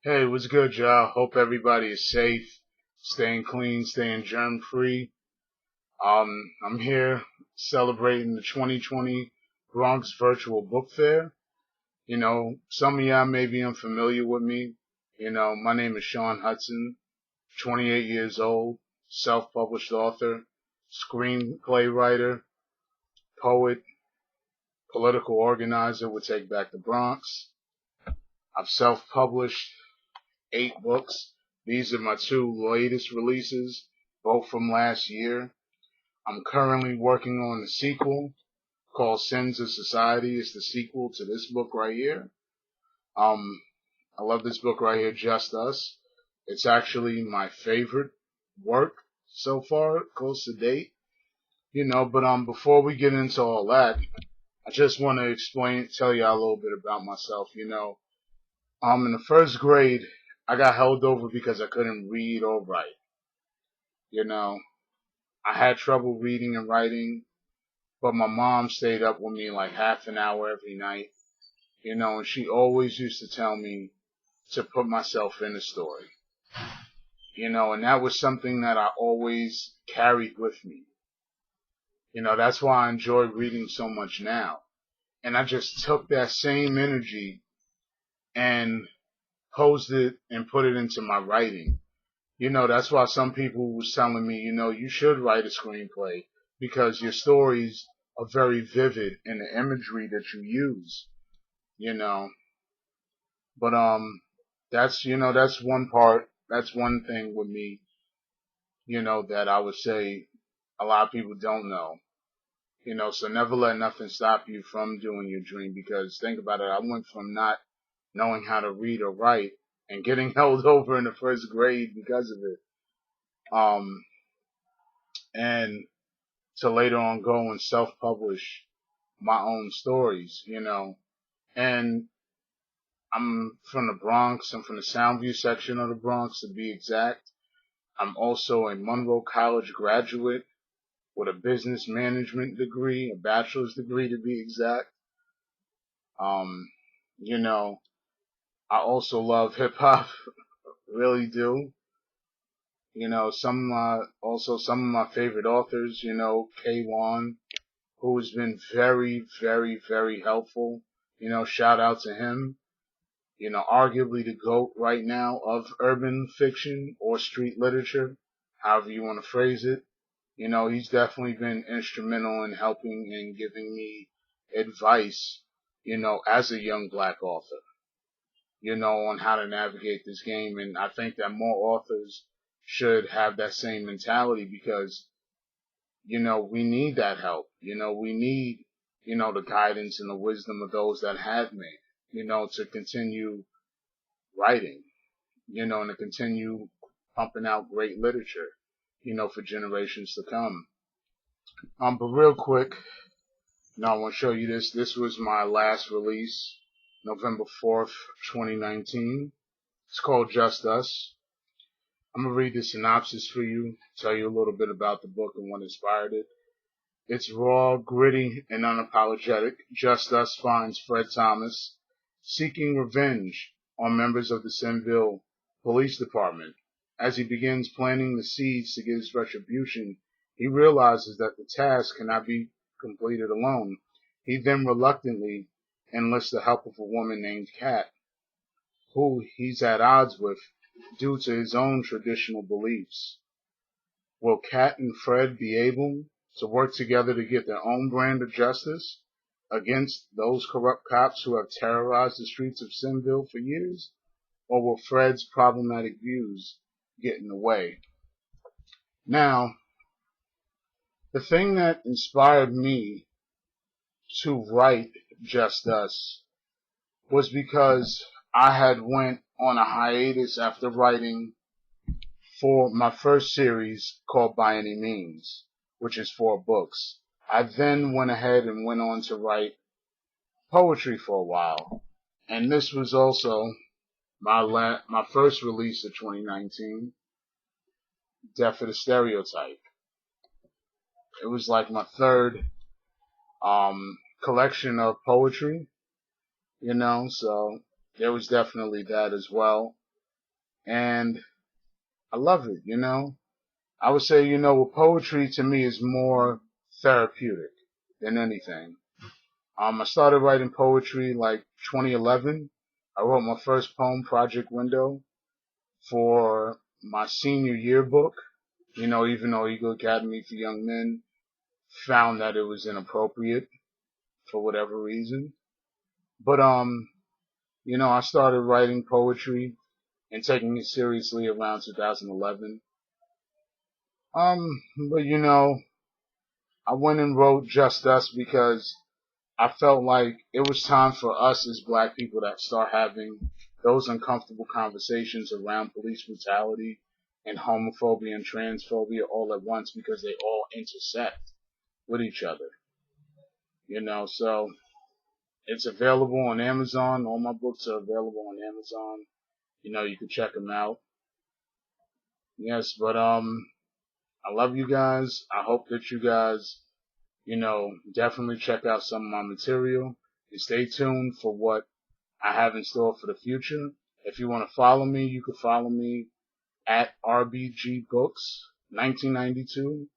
Hey, what's good, y'all? Hope everybody is safe, staying clean, staying germ free. I'm here celebrating the 2020 Bronx Virtual Book Fair. Some of y'all may be unfamiliar with me. My name is Shawn Hudson, 28 years old, self-published author, screenplay writer, poet, political organizer with Take Back the Bronx. I've self-published 8 books. These are my 2 latest releases, both from last year. I'm currently working on the sequel called Sins of Society. It's the sequel to this book right here. Um, I love this book right here, Just Us. It's actually my favorite work so far, close to date. But before we get into all that, I just want to tell y'all a little bit about myself. In the first grade, I got held over because I couldn't read or write. You know, I had trouble reading and writing, but my mom stayed up with me like half an hour every night, and she always used to tell me to put myself in the story, and that was something that I always carried with me. That's why I enjoy reading so much now. And I just took that same energy and posed it and put it into my writing. That's why some people was telling me, you should write a screenplay because your stories are very vivid in the imagery that you use, you know. But that's that's one thing with me, that I would say a lot of people don't know. So never let nothing stop you from doing your dream, because think about it, I went from not knowing how to read or write and getting held over in the first grade because of it. And to later on go and self-publish my own stories, And I'm from the Bronx. I'm from the Soundview section of the Bronx, to be exact. I'm also a Monroe College graduate with a business management degree, a bachelor's degree to be exact. Um, you know, I also love hip hop, really do. Some of my favorite authors, K1, who has been very, very, very helpful. Shout out to him. Arguably the GOAT right now of urban fiction or street literature, however you want to phrase it. He's definitely been instrumental in helping and giving me advice, as a young black author, on how to navigate this game. And I think that more authors should have that same mentality because, we need that help. We need, the guidance and the wisdom of those that have made, to continue writing, and to continue pumping out great literature, for generations to come. But real quick, I want to show you this. This was my last release, November 4th, 2019. It's called Just Us. I'm going to read the synopsis for you, tell you a little bit about the book and what inspired it. It's raw, gritty, and unapologetic. Just Us finds Fred Thomas seeking revenge on members of the Sinville Police Department. As he begins planting the seeds to get his retribution, he realizes that the task cannot be completed alone. He then reluctantly enlists the help of a woman named Kat, who he's at odds with due to his own traditional beliefs. Will Kat and Fred be able to work together to get their own brand of justice against those corrupt cops who have terrorized the streets of Sinville for years? Or will Fred's problematic views get in the way? Now, the thing that inspired me to write Just Us was because I had went on a hiatus after writing for my first series called By Any Means, which is 4 books. I then went ahead and went on to write poetry for a while. And this was also my first release of 2019, Death of the Stereotype. It was like my third collection of poetry, so there was definitely that as well. and I love it, I would say, with poetry to me is more therapeutic than anything. I started writing poetry like 2011. I wrote my first poem, Project Window, for my senior yearbook. Even though Eagle Academy for Young Men found that it was inappropriate for whatever reason. But, I started writing poetry and taking it seriously around 2011. But I went and wrote Just Us because I felt like it was time for us as black people to start having those uncomfortable conversations around police brutality and homophobia and transphobia all at once because they all intersect with each other. So it's available on Amazon. All my books are available on Amazon. You can check them out. Yes, but I love you guys. I hope that you guys, definitely check out some of my material and stay tuned for what I have in store for the future. If you want to follow me, you can follow me at RBG Books 1992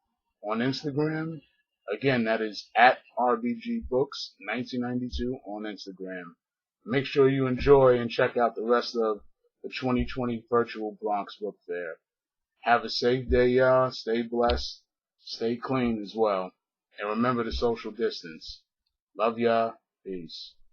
on Instagram. Again, that is at RBG Books 1992 on Instagram. Make sure you enjoy and check out the rest of the 2020 Virtual Bronx Book Fair. Have a safe day, y'all. Stay blessed. Stay clean as well. And remember to social distance. Love y'all. Peace.